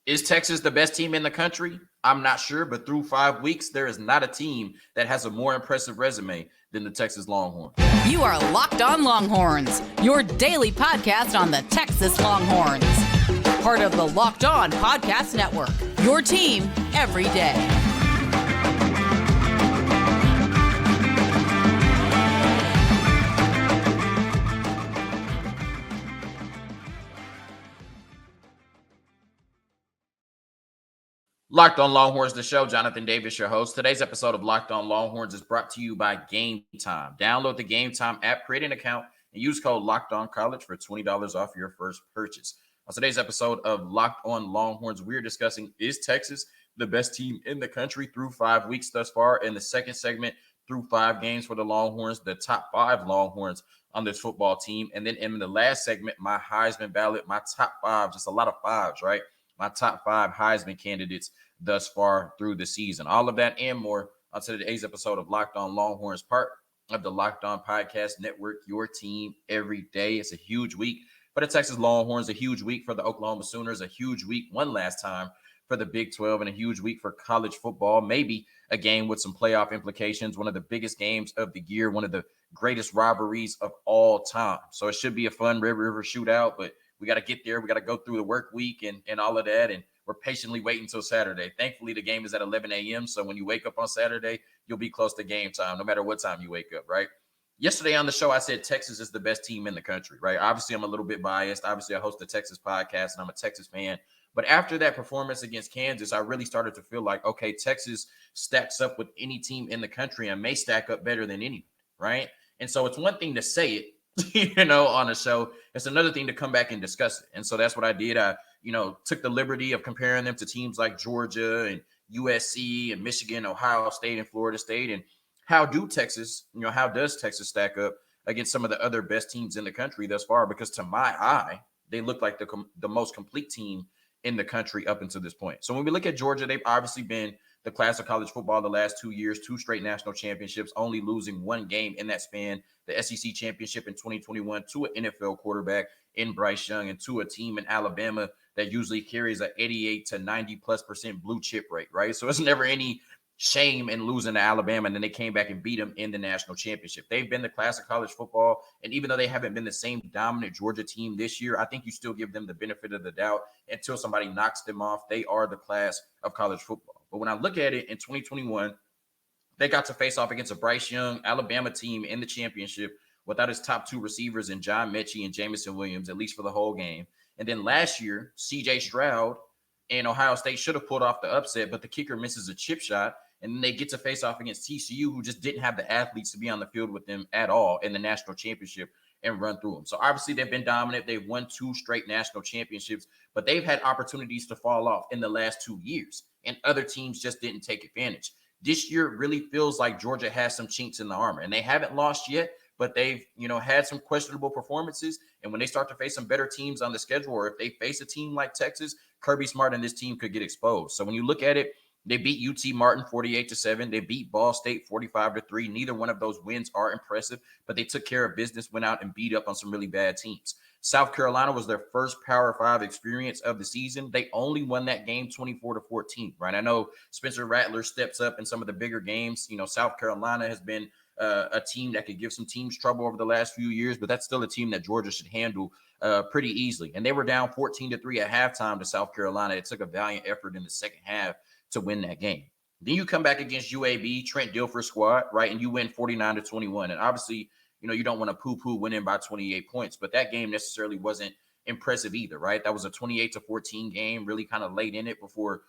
Is Texas the best team in the country? I'm not sure, but through 5 weeks, there is not a team that has a more impressive resume than the Texas Longhorns. You are Locked On Longhorns, your daily podcast on the Texas Longhorns. Part of the Locked On Podcast Network, your team every day. Locked On Longhorns, the show. Jonathan Davis, your host. Today's episode of Locked On Longhorns is brought to you by Gametime. Download the Gametime app, create an account, and use code LOCKEDONCollege for $20 off your first purchase. On today's episode of Locked On Longhorns, we're discussing, is Texas the best team in the country through 5 weeks thus far? In the second segment, through 5 games for the Longhorns, the top 5 Longhorns on this football team. And then in the last segment, my Heisman ballot, my top 5, just a lot of 5s, right? My top 5 Heisman candidates thus far through the season. All of that and more on today's episode of Locked On Longhorns, part of the Locked On Podcast Network, your team every day. It's a huge week for the Texas Longhorns, a huge week for the Oklahoma Sooners, a huge week one last time for the Big 12, and a huge week for college football. Maybe a game with some playoff implications, one of the biggest games of the year, one of the greatest rivalries of all time. So it should be a fun Red River shootout, but we got to get there. We got to go through the work week and all of that, and we're patiently waiting until Saturday. Thankfully, the game is at 11 a.m., so when you wake up on Saturday, you'll be close to game time, no matter what time you wake up, right? Yesterday on the show, I said Texas is the best team in the country, right? Obviously, I'm a little bit biased. Obviously, I host the Texas podcast, and I'm a Texas fan. But after that performance against Kansas, I really started to feel like, okay, Texas stacks up with any team in the country and may stack up better than anyone, right? And so it's one thing to say it, on the show. It's another thing to come back and discuss it. And so that's what I did. I, took the liberty of comparing them to teams like Georgia and USC and Michigan, Ohio State and Florida State. And how does Texas stack up against some of the other best teams in the country thus far? Because to my eye, they look like the most complete team in the country up until this point. So when we look at Georgia, they've obviously been the class of college football the last 2 years, 2 straight national championships, only losing 1 game in that span, the SEC championship in 2021 to an NFL quarterback in Bryce Young and to a team in Alabama that usually carries an 88 to 90+% blue chip rate, right? So it's never any shame in losing to Alabama, and then they came back and beat them in the national championship. They've been the class of college football, and even though they haven't been the same dominant Georgia team this year, I think you still give them the benefit of the doubt until somebody knocks them off. They are the class of college football. But when I look at it in 2021, they got to face off against a Bryce Young Alabama team in the championship without his top 2 receivers in John Mechie and Jamison Williams, at least for the whole game. And then last year, C.J. Stroud and Ohio State should have pulled off the upset, but the kicker misses a chip shot. And then they get to face off against TCU, who just didn't have the athletes to be on the field with them at all in the national championship and run through them. So obviously they've been dominant. They've won 2 straight national championships, but they've had opportunities to fall off in the last 2 years, and other teams just didn't take advantage. This year really feels like Georgia has some chinks in the armor, and they haven't lost yet, but they've, had some questionable performances. And when they start to face some better teams on the schedule, or if they face a team like Texas, Kirby Smart and this team could get exposed. So when you look at it, they beat UT Martin 48-7. They beat Ball State 45-3. Neither one of those wins are impressive, but they took care of business, went out and beat up on some really bad teams. South Carolina was their first Power 5 experience of the season. They only won that game 24-14, right? I know Spencer Rattler steps up in some of the bigger games. South Carolina has been a team that could give some teams trouble over the last few years, but that's still a team that Georgia should handle pretty easily. And they were down 14-3 at halftime to South Carolina. It took a valiant effort in the second half to win that game. Then you come back against UAB, Trent Dilfer squad, right? And you win 49-21. And obviously, you don't want to poo-poo winning by 28 points, but that game necessarily wasn't impressive either, right? That was a 28-14 game, really kind of late in it before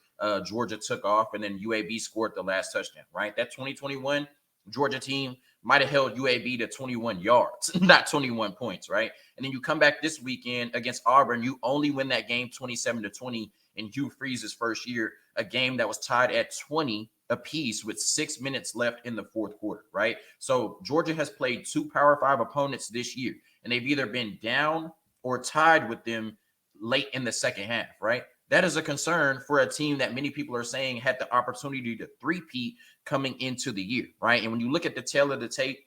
Georgia took off, and then UAB scored the last touchdown, right? That 2021 Georgia team might have held UAB to 21 yards, not 21 points, right? And then you come back this weekend against Auburn, you only win that game 27-20 in Hugh Freeze's first year, a game that was tied at 20 apiece with 6 minutes left in the fourth quarter, right? So Georgia has played 2 Power 5 opponents this year, and they've either been down or tied with them late in the second half, right? That is a concern for a team that many people are saying had the opportunity to three-peat coming into the year, right? And when you look at the tail of the tape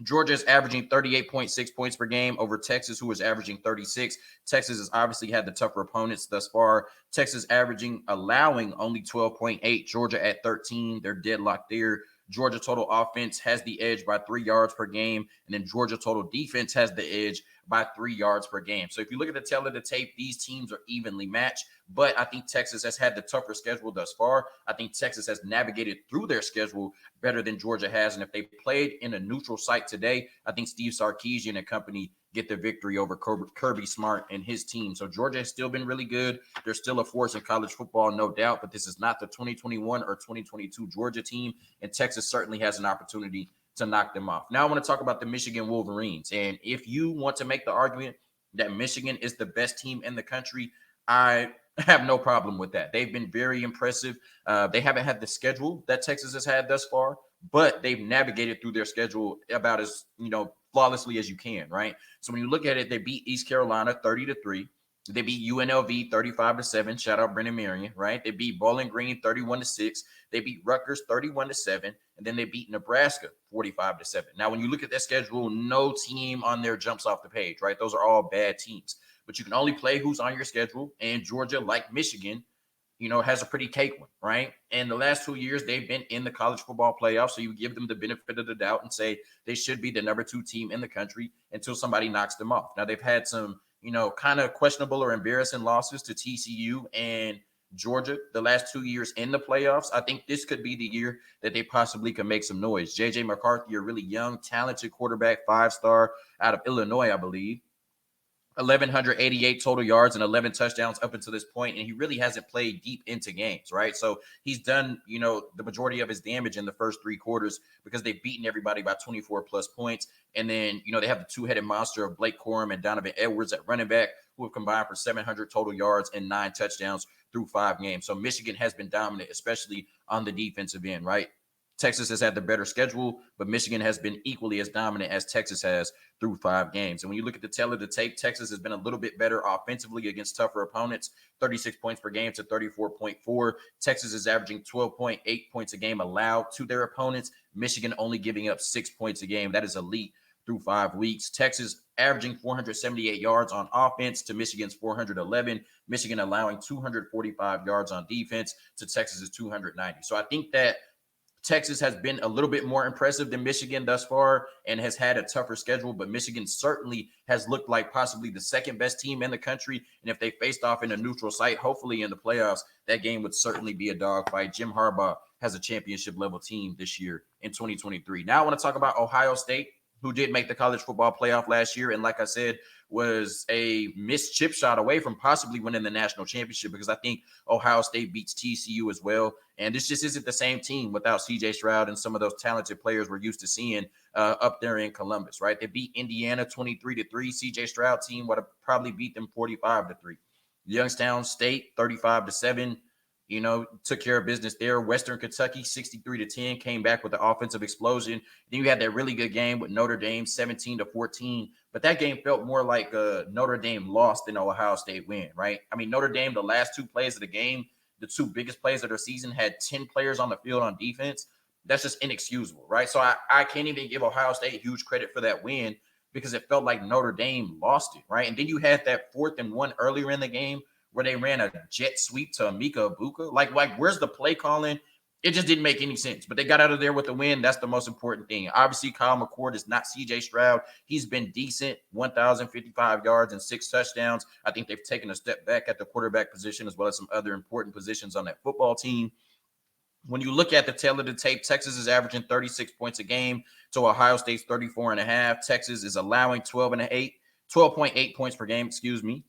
Georgia is averaging 38.6 points per game over Texas, who is averaging 36. Texas has obviously had the tougher opponents thus far. Texas allowing only 12.8. Georgia at 13. They're deadlocked there. Georgia total offense has the edge by 3 yards per game, and then Georgia total defense has the edge by 3 yards per game. So if you look at the tail of the tape, these teams are evenly matched, but I think Texas has had the tougher schedule thus far. I think Texas has navigated through their schedule better than Georgia has, and if they played in a neutral site today, I think Steve Sarkisian and company get the victory over Kirby Smart and his team. So Georgia has still been really good. They're still a force in college football, no doubt, but this is not the 2021 or 2022 Georgia team, and Texas certainly has an opportunity to knock them off. Now I want to talk about the Michigan Wolverines, and if you want to make the argument that Michigan is the best team in the country, I have no problem with that. They've been very impressive. They haven't had the schedule that Texas has had thus far, but they've navigated through their schedule about as, flawlessly as you can, right? So when you look at it, they beat East Carolina 30-3. They beat UNLV 35-7. Shout out Brennan Marion, right? They beat Bowling Green 31-6. They beat Rutgers 31-7, and then they beat Nebraska 45-7. Now, when you look at that schedule, no team on there jumps off the page, right? Those are all bad teams. But you can only play who's on your schedule, and Georgia, like Michigan, has a pretty cake one, right? And the last 2 years, they've been in the college football playoffs, so you give them the benefit of the doubt and say they should be the number 2 team in the country until somebody knocks them off. Now, they've had some, kind of questionable or embarrassing losses to TCU and Georgia the last 2 years in the playoffs. I think this could be the year that they possibly can make some noise. J.J. McCarthy, a really young, talented quarterback, 5-star out of Illinois, I believe. 1,188 total yards and 11 touchdowns up until this point, and he really hasn't played deep into games, right? So he's done, the majority of his damage in the first 3 quarters because they've beaten everybody by 24-plus points. And then, they have the two-headed monster of Blake Corum and Donovan Edwards at running back, who have combined for 700 total yards and 9 touchdowns through 5 games. So Michigan has been dominant, especially on the defensive end, right? Texas has had the better schedule, but Michigan has been equally as dominant as Texas has through 5 games. And when you look at the tail of the tape, Texas has been a little bit better offensively against tougher opponents, 36 points per game to 34.4. Texas is averaging 12.8 points a game allowed to their opponents. Michigan only giving up 6 points a game. That is elite through 5 weeks. Texas averaging 478 yards on offense to Michigan's 411. Michigan allowing 245 yards on defense to Texas's 290. So I think that Texas has been a little bit more impressive than Michigan thus far and has had a tougher schedule, but Michigan certainly has looked like possibly the second best team in the country. And if they faced off in a neutral site, hopefully in the playoffs, that game would certainly be a dogfight. Jim Harbaugh has a championship level team this year in 2023. Now I want to talk about Ohio State, who did make the college football playoff last year. And like I said, was a missed chip shot away from possibly winning the national championship, because I think Ohio State beats TCU as well. And this just isn't the same team without CJ Stroud and some of those talented players we're used to seeing up there in Columbus, right? They beat Indiana 23-3. CJ Stroud team would have probably beat them 45-3. Youngstown State 35-7. Took care of business there. Western Kentucky, 63-10, came back with the offensive explosion. Then you had that really good game with Notre Dame, 17-14. But that game felt more like Notre Dame lost than Ohio State win, right? I mean, Notre Dame, the last 2 plays of the game, the 2 biggest plays of their season, had 10 players on the field on defense. That's just inexcusable, right? So I can't even give Ohio State huge credit for that win, because it felt like Notre Dame lost it, right? And then you had that 4th and 1 earlier in the game where they ran a jet sweep to Amika Ibuka. Like where's the play calling? It just didn't make any sense. But they got out of there with the win. That's the most important thing. Obviously, Kyle McCord is not CJ Stroud. He's been decent, 1,055 yards and 6 touchdowns. I think they've taken a step back at the quarterback position, as well as some other important positions on that football team. When you look at the tail of the tape, Texas is averaging 36 points a game to Ohio State's 34.5. Texas is allowing 12.8 points per game,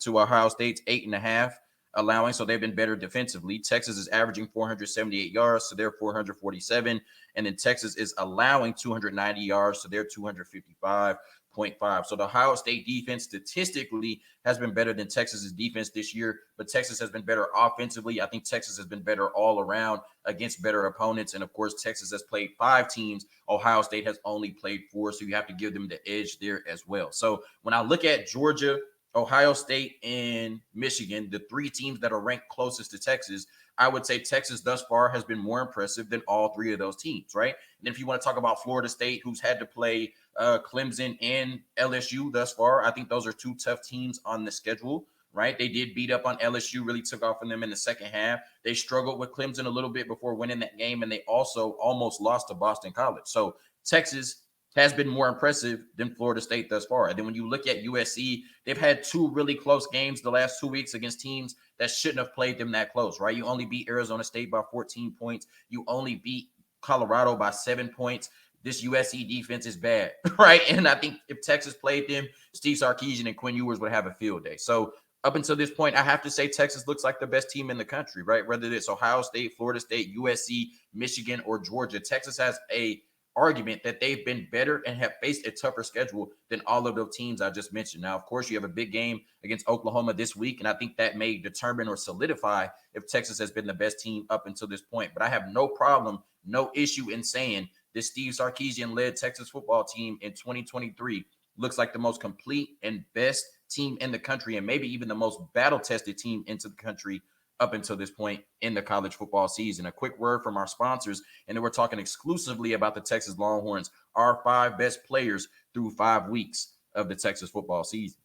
to Ohio State's 8.5 allowing. So they've been better defensively. Texas is averaging 478 yards to their 447. And then Texas is allowing 290 yards to their 255.5. So the Ohio State defense statistically has been better than Texas's defense this year, but Texas has been better offensively. I think Texas has been better all around against better opponents. And of course, Texas has played 5 teams. Ohio State has only played 4. So you have to give them the edge there as well. So when I look at Georgia, Ohio State, and Michigan, the three teams that are ranked closest to Texas, I would say Texas thus far has been more impressive than all three of those teams, right? And then if you want to talk about Florida State, who's had to play Clemson and LSU thus far, I think those are two tough teams on the schedule, right? They did beat up on LSU, really took off on them in the second half. They struggled with Clemson a little bit before winning that game, and they also almost lost to Boston College. So Texas has been more impressive than Florida State thus far. And then when you look at USC, they've had two really close games the last 2 weeks against teams that shouldn't have played them that close, right? You only beat Arizona State by 14 points. You only beat Colorado by 7 points. This USC defense is bad, right? And I think if Texas played them, Steve Sarkisian and Quinn Ewers would have a field day. So up until this point, I have to say Texas looks like the best team in the country, right? Whether it's Ohio State, Florida State, USC, Michigan, or Georgia, Texas has a argument that they've been better and have faced a tougher schedule than all of those teams I just mentioned. Now, of course, you have a big game against Oklahoma this week, and I think that may determine or solidify if Texas has been the best team up until this point. But I have no problem, no issue in saying this Steve Sarkisian-led Texas football team in 2023 looks like the most complete and best team in the country, and maybe even the most battle-tested team into the country up until this point in the college football season. A quick word from our sponsors, and then we're talking exclusively about the Texas Longhorns, our 5 best players through 5 weeks of the Texas football season.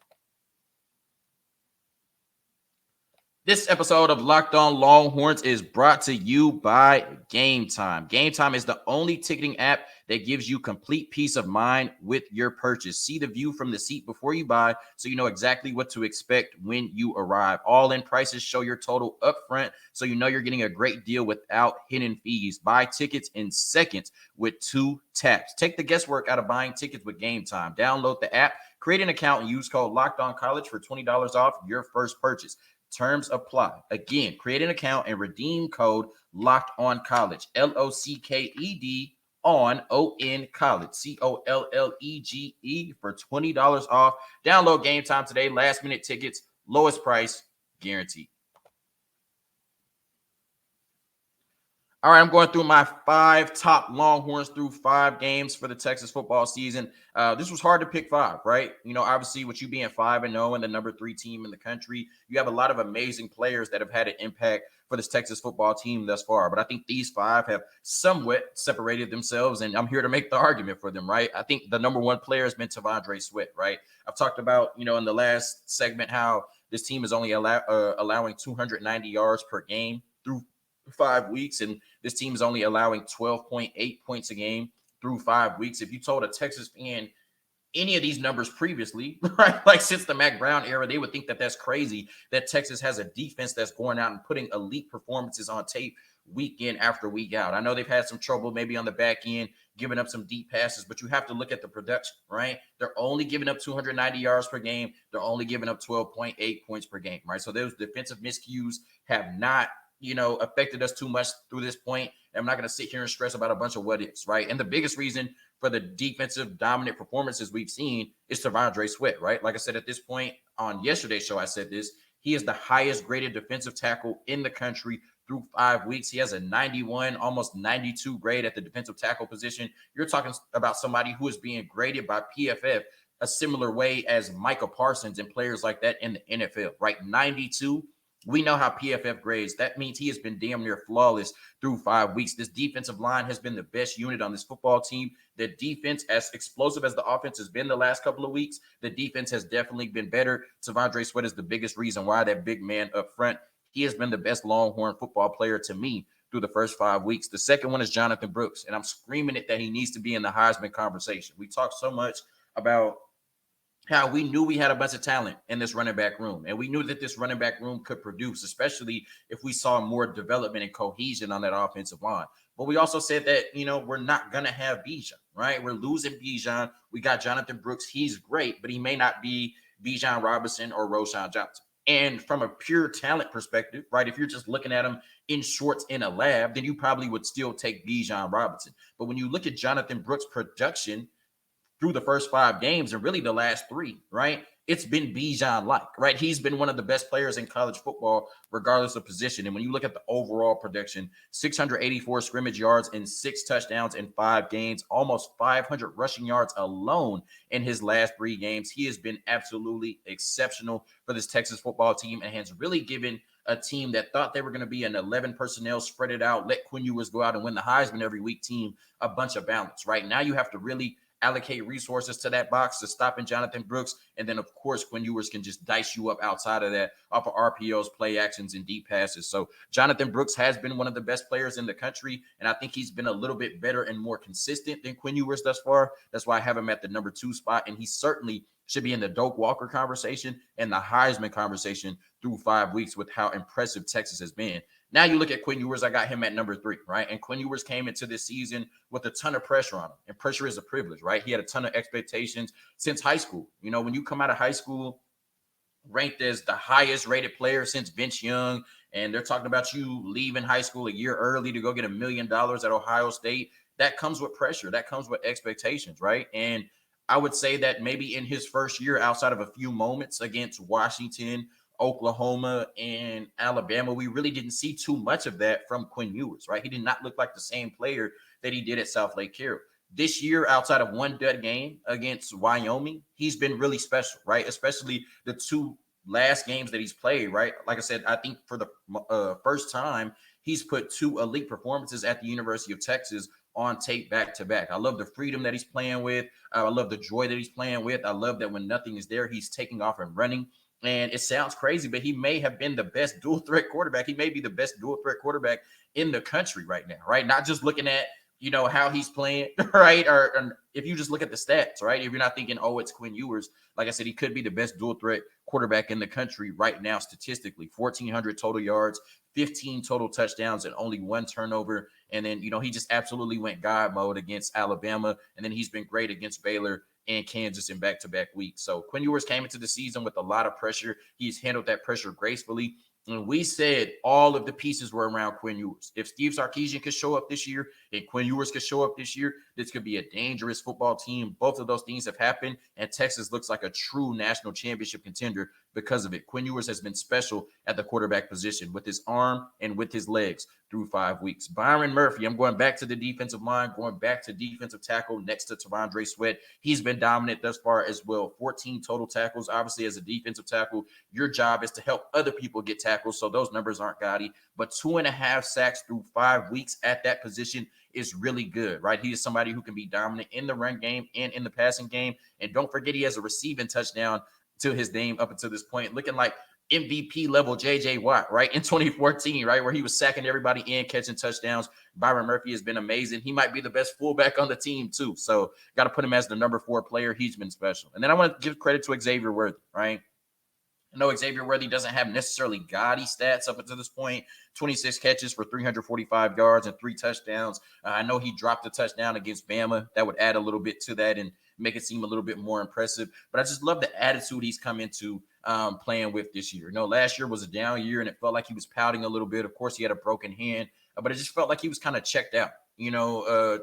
This episode of Locked On Longhorns is brought to you by Gametime. Gametime is the only ticketing app that gives you complete peace of mind with your purchase. See the view from the seat before you buy so you know exactly what to expect when you arrive. All-in prices show your total up front so you know you're getting a great deal without hidden fees. Buy tickets in seconds with 2 taps. Take the guesswork out of buying tickets with Gametime. Download the app, create an account, and use code LOCKEDONCollege for $20 off your first purchase. Terms apply. Again, create an account and redeem code LOCKEDONCollege, LOCKED on ON College, COLLEGE for $20 off. Download Gametime today. Last minute tickets, lowest price guaranteed. All right, I'm going through my 5 top Longhorns through 5 games for the Texas football season. This was hard to pick 5, right? You know, obviously with you being 5-0 and the number 3 team in the country, you have a lot of amazing players that have had an impact for this Texas football team thus far. But I think these 5 have somewhat separated themselves, and I'm here to make the argument for them, right? I think the number 1 player has been T'Vondre Sweat, right? I've talked about, you know, in the last segment how this team is only allowing 290 yards per game through 5 weeks, and this team is only allowing 12.8 points a game through 5 weeks. If you told a Texas fan any of these numbers previously, right, like since the Mac Brown era, they would think that that's crazy that Texas has a defense that's going out and putting elite performances on tape week in after week out. I know they've had some trouble maybe on the back end, giving up some deep passes, but you have to look at the production, right? They're only giving up 290 yards per game. They're only giving up 12.8 points per game, right? So those defensive miscues have not, you know, affected us too much through this point. I'm not going to sit here and stress about a bunch of what ifs, right? And the biggest reason for the defensive dominant performances we've seen is T'Vondre Sweat, right? Like I said, at this point on yesterday's show, I said this, he is the highest graded defensive tackle in the country through 5 weeks. He has a 91, almost 92 grade at the defensive tackle position. You're talking about somebody who is being graded by PFF a similar way as Micah Parsons and players like that in the NFL, right? 92. We know how PFF grades. That means he has been damn near flawless through 5 weeks. This defensive line has been the best unit on this football team. The defense, as explosive as the offense has been the last couple of weeks, the defense has definitely been better. T'Vondre Sweat is the biggest reason why that big man up front. He has been the best Longhorn football player to me through the first 5 weeks. The second one is Jonathan Brooks, and I'm screaming it that he needs to be in the Heisman conversation. We talk so much about how we knew we had a bunch of talent in this running back room, and we knew that this running back room could produce, especially if we saw more development and cohesion on that offensive line. But we also said that, you know, we're not going to have Bijan, right? We're losing Bijan. We got Jonathan Brooks. He's great, but he may not be Bijan Robinson or Roschon Johnson. And from a pure talent perspective, right, if you're just looking at him in shorts in a lab, then you probably would still take Bijan Robinson. But when you look at Jonathan Brooks' production through the first 5 games and really the last 3, right, it's been Bijan-like, right? He's been one of the best players in college football, regardless of position. And when you look at the overall production, 684 scrimmage yards and 6 touchdowns in 5 games, almost 500 rushing yards alone in his last 3 games. He has been absolutely exceptional for this Texas football team and has really given a team that thought they were going to be an 11 personnel, spread it out, let Quinn Ewers go out and win the Heisman every week team a bunch of balance. Right now, you have to really allocate resources to that box to stopping Jonathan Brooks. And then, of course, Quinn Ewers can just dice you up outside of that off of RPOs, play actions, and deep passes. So Jonathan Brooks has been one of the best players in the country, and I think he's been a little bit better and more consistent than Quinn Ewers thus far. That's why I have him at the number 2 spot, and he certainly should be in the Doak Walker conversation and the Heisman conversation through 5 weeks with how impressive Texas has been. Now you look at Quinn Ewers, I got him at number 3, right? And Quinn Ewers came into this season with a ton of pressure on him. And pressure is a privilege, right? He had a ton of expectations since high school. You know, when you come out of high school, ranked as the highest rated player since Vince Young, and they're talking about you leaving high school a year early to go get $1 million at Ohio State, that comes with pressure. That comes with expectations, right? And I would say that maybe in his first year, outside of a few moments against Washington, Oklahoma, and Alabama, we really didn't see too much of that from Quinn Ewers, right? He did not look like the same player that he did at South Lake Carroll. This year, outside of one dud game against Wyoming, he's been really special, right? Especially the 2 last games that he's played, right? Like I said, I think for the first time, he's put 2 elite performances at the University of Texas on tape back-to-back. I love the freedom that he's playing with. I love the joy that he's playing with. I love that when nothing is there, he's taking off and running. And it sounds crazy, but he may have been the best dual threat quarterback. He may be the best dual threat quarterback in the country right now, right? Not just looking at, you know, how he's playing, right? Or if you just look at the stats, right? If you're not thinking, oh, it's Quinn Ewers, like I said, he could be the best dual threat quarterback in the country right now statistically. 1,400 total yards, 15 total touchdowns, and only 1 turnover. And then, you know, he just absolutely went God mode against Alabama. And then he's been great against Baylor and Kansas in back-to-back weeks. So Quinn Ewers came into the season with a lot of pressure. He's handled that pressure gracefully. And we said all of the pieces were around Quinn Ewers. If Steve Sarkisian could show up this year and Quinn Ewers could show up this year, this could be a dangerous football team. Both of those things have happened, and Texas looks like a true national championship contender because of it. Quinn Ewers has been special at the quarterback position with his arm and with his legs through 5 weeks. Byron Murphy, I'm going back to the defensive line, going back to defensive tackle next to Tavondre Sweat. He's been dominant thus far as well. 14 total tackles. Obviously, as a defensive tackle, your job is to help other people get tackles, so those numbers aren't gaudy. But 2.5 sacks through 5 weeks at that position is really good, right? He is somebody who can be dominant in the run game and in the passing game. And don't forget, he has a receiving touchdown to his name up until this point, looking like MVP level JJ Watt, right? In 2014, right? Where he was sacking everybody and catching touchdowns. Byron Murphy has been amazing. He might be the best fullback on the team too. So got to put him as the number 4 player. He's been special. And then I want to give credit to Xavier Worthy, right? I know Xavier Worthy doesn't have necessarily gaudy stats up until this point. 26 catches for 345 yards and 3 touchdowns. I know he dropped a touchdown against Bama. That would add a little bit to that and make it seem a little bit more impressive. But I just love the attitude he's come into playing with this year. You know, last year was a down year, and it felt like he was pouting a little bit. Of course, he had a broken hand, but it just felt like he was kind of checked out.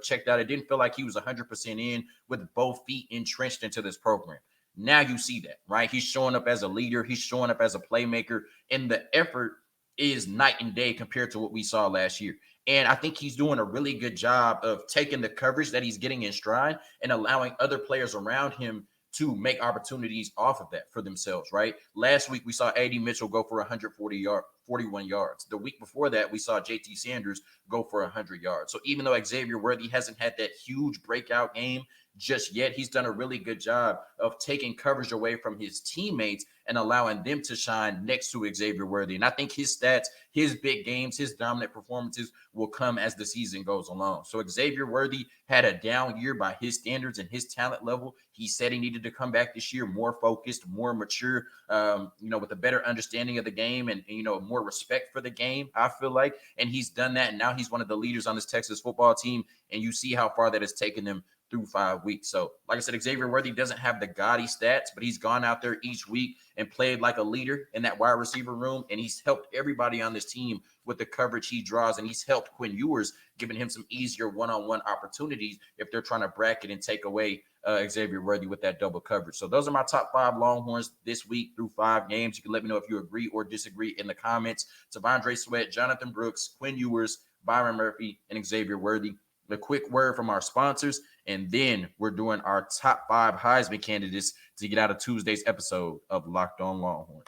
Checked out. It didn't feel like he was 100% in with both feet entrenched into this program. Now you see that, right? He's showing up as a leader. He's showing up as a playmaker, and the effort is night and day compared to what we saw last year. And I think he's doing a really good job of taking the coverage that he's getting in stride and allowing other players around him to make opportunities off of that for themselves, right? Last week, we saw A.D. Mitchell go for 41 yards. The week before that, we saw J.T. Sanders go for 100 yards. So even though Xavier Worthy hasn't had that huge breakout game just yet, he's done a really good job of taking coverage away from his teammates and allowing them to shine next to Xavier Worthy. And I think his stats, his big games, his dominant performances will come as the season goes along. So Xavier Worthy had a down year by his standards and his talent level. He said he needed to come back this year more focused, more mature, with a better understanding of the game and more respect for the game, I feel like. And he's done that. And now he's one of the leaders on this Texas football team. And you see how far that has taken them through 5 weeks. So, like I said, Xavier Worthy doesn't have the gaudy stats, but he's gone out there each week and played like a leader in that wide receiver room, and he's helped everybody on this team with the coverage he draws, and he's helped Quinn Ewers, giving him some easier one-on-one opportunities if they're trying to bracket and take away Xavier Worthy with that double coverage. So those are my top 5 Longhorns this week through 5 games. You can let me know if you agree or disagree in the comments. T'Vondre Sweat, Jonathan Brooks, Quinn Ewers, Byron Murphy, and Xavier Worthy. A quick word from our sponsors, and then we're doing our top 5 Heisman candidates to get out of Tuesday's episode of Locked On Longhorns.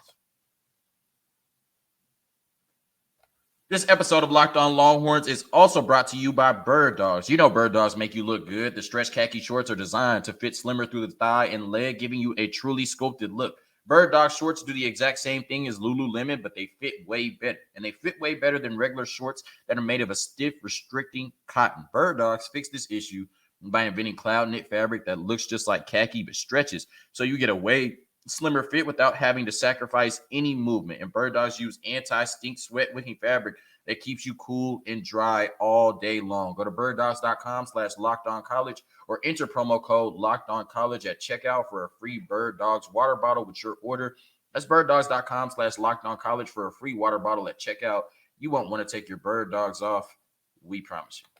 This episode of Locked On Longhorns is also brought to you by Bird Dogs. You know Bird Dogs make you look good. The stretch khaki shorts are designed to fit slimmer through the thigh and leg, giving you a truly sculpted look. Bird Dog shorts do the exact same thing as Lululemon, but they fit way better. And they fit way better than regular shorts that are made of a stiff, restricting cotton. Bird Dogs fix this issue by inventing cloud knit fabric that looks just like khaki but stretches, so you get a way slimmer fit without having to sacrifice any movement. And Bird Dogs use anti-stink sweat wicking fabric that keeps you cool and dry all day long. Go to birddogs.com/lockedoncollege or enter promo code lockedoncollege at checkout for a free Bird Dogs water bottle with your order. That's birddogs.com/lockedoncollege for a free water bottle at checkout. You won't want to take your Bird Dogs off. We promise you.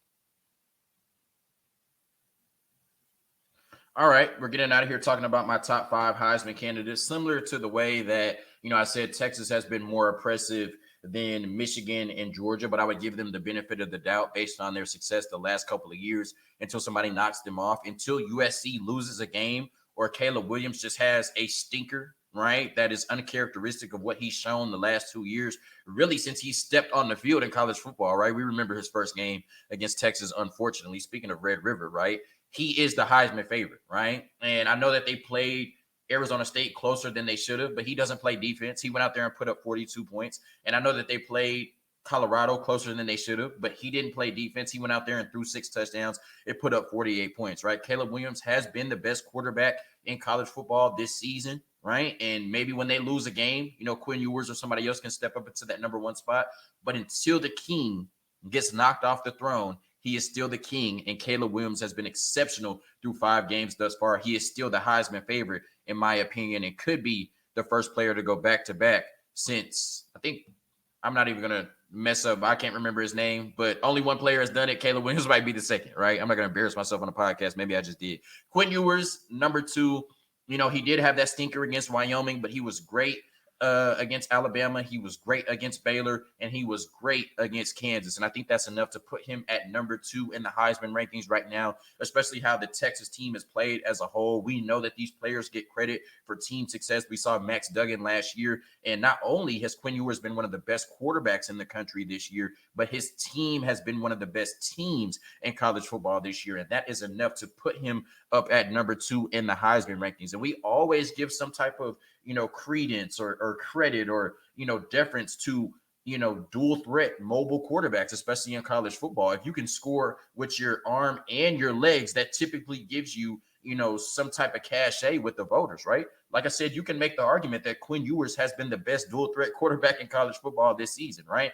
All right, we're getting out of here talking about my top 5 Heisman candidates, similar to the way that, I said Texas has been more oppressive than Michigan and Georgia, but I would give them the benefit of the doubt based on their success the last couple of years until somebody knocks them off, until USC loses a game or Caleb Williams just has a stinker, right? That is uncharacteristic of what he's shown the last 2 years, really since he stepped on the field in college football, right? We remember his first game against Texas, unfortunately, speaking of Red River, right? He is the Heisman favorite, right? And I know that they played Arizona State closer than they should have, but he doesn't play defense. He went out there and put up 42 points. And I know that they played Colorado closer than they should have, but he didn't play defense. He went out there and threw 6 touchdowns. It put up 48 points, right? Caleb Williams has been the best quarterback in college football this season, right? And maybe when they lose a game, Quinn Ewers or somebody else can step up into that number 1 spot. But until the king gets knocked off the throne, he is still the king, and Caleb Williams has been exceptional through 5 games thus far. He is still the Heisman favorite, in my opinion, and could be the first player to go back-to-back since, I think, I'm not even going to mess up. I can't remember his name, but only one player has done it. Caleb Williams might be the second, right? I'm not going to embarrass myself on the podcast. Maybe I just did. Quinn Ewers, number 2. He did have that stinker against Wyoming, but he was great against Alabama. He was great against Baylor, and he was great against Kansas. And I think that's enough to put him at number 2 in the Heisman rankings right now, especially how the Texas team has played as a whole. We know that these players get credit for team success. We saw Max Duggan last year, and not only has Quinn Ewers been one of the best quarterbacks in the country this year, but his team has been one of the best teams in college football this year, and that is enough to put him up at number 2 in the Heisman rankings. And we always give some type of credence or credit or, deference to, dual threat mobile quarterbacks, especially in college football. If you can score with your arm and your legs, that typically gives you, some type of cachet with the voters, right? Like I said, you can make the argument that Quinn Ewers has been the best dual threat quarterback in college football this season, right?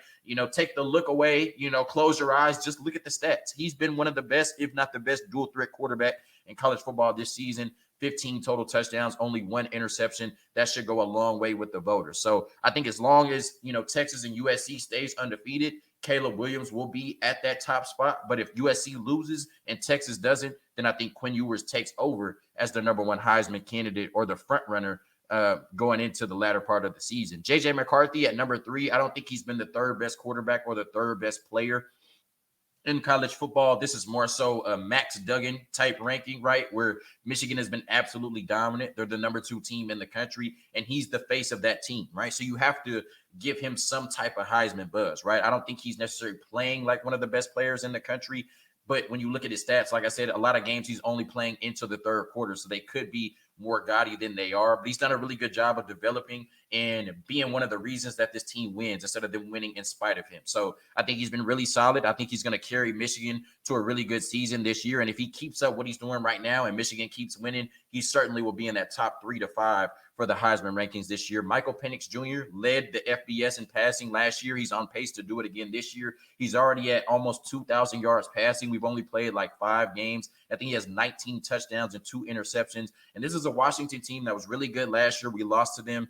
Take the look away, close your eyes, just look at the stats. He's been one of the best, if not the best dual threat quarterback in college football this season. 15 total touchdowns, only 1 interception. That should go a long way with the voters. So I think as long as, Texas and USC stays undefeated, Caleb Williams will be at that top spot. But if USC loses and Texas doesn't, then I think Quinn Ewers takes over as the number 1 Heisman candidate or the front runner going into the latter part of the season. J.J. McCarthy at number 3. I don't think he's been the 3rd best quarterback or the 3rd best player in college football. This is more so a Max Duggan type ranking, right? Where Michigan has been absolutely dominant. They're the number 2 team in the country, and he's the face of that team, right? So you have to give him some type of Heisman buzz, right? I don't think he's necessarily playing like one of the best players in the country, but when you look at his stats, like I said, a lot of games he's only playing into the 3rd quarter, so they could be more gaudy than they are. But he's done a really good job of developing and being one of the reasons that this team wins instead of them winning in spite of him. So I think he's been really solid. I think he's going to carry Michigan to a really good season this year. And if he keeps up what he's doing right now and Michigan keeps winning, he certainly will be in that top 3 to 5 for the Heisman rankings this year. Michael Penix Jr. led the FBS in passing last year. He's on pace to do it again this year. He's already at almost 2,000 yards passing. We've only played like 5 games. I think he has 19 touchdowns and 2 interceptions. And this is a Washington team that was really good last year. We lost to them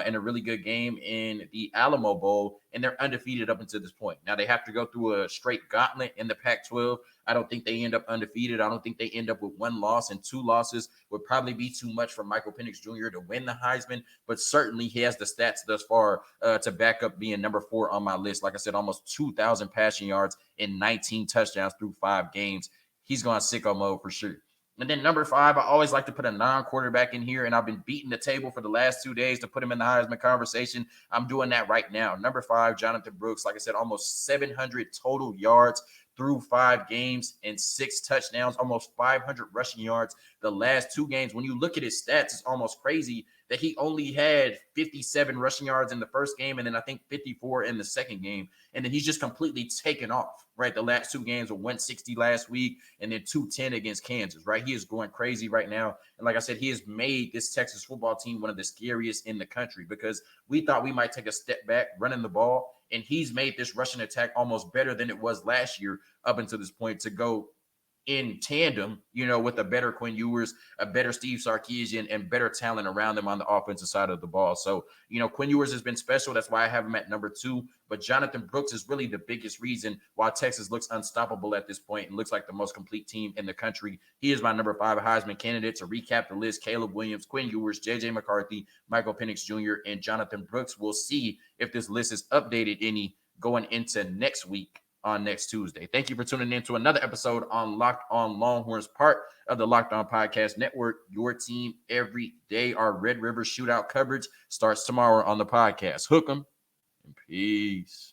in a really good game in the Alamo Bowl, and they're undefeated up until this point. Now they have to go through a straight gauntlet in the Pac-12. I don't think they end up undefeated. I don't think they end up with 1 loss, and 2 losses would probably be too much for Michael Penix Jr. to win the Heisman, but certainly he has the stats thus far to back up being number 4 on my list. Like I said, almost 2,000 passing yards and 19 touchdowns through 5 games. He's going sicko mode for sure. And then number 5, I always like to put a non-quarterback in here, and I've been beating the table for the last 2 days to put him in the Heisman conversation. I'm doing that right now. Number 5, Jonathan Brooks. Like I said, almost 700 total yards through 5 games and 6 touchdowns, almost 500 rushing yards the last 2 games. When you look at his stats, it's almost crazy that he only had 57 rushing yards in the first game, and then I think 54 in the second game. And then he's just completely taken off, right? The last 2 games were 160 last week and then 210 against Kansas, right? He is going crazy right now. And like I said, he has made this Texas football team one of the scariest in the country because we thought we might take a step back running the ball. And he's made this rushing attack almost better than it was last year up until this point to go in tandem, with a better Quinn Ewers, a better Steve Sarkisian, and better talent around them on the offensive side of the ball. So, Quinn Ewers has been special. That's why I have him at number 2. But Jonathan Brooks is really the biggest reason why Texas looks unstoppable at this point and looks like the most complete team in the country. He is my number 5 Heisman candidate. To recap the list: Caleb Williams, Quinn Ewers, J.J. McCarthy, Michael Penix Jr., and Jonathan Brooks. We'll see if this list is updated any going into next week on next Tuesday. Thank you for tuning in to another episode on Locked On Longhorns, part of the Locked On Podcast Network, your team every day. Our Red River Shootout coverage starts tomorrow on the podcast. Hook 'em and peace.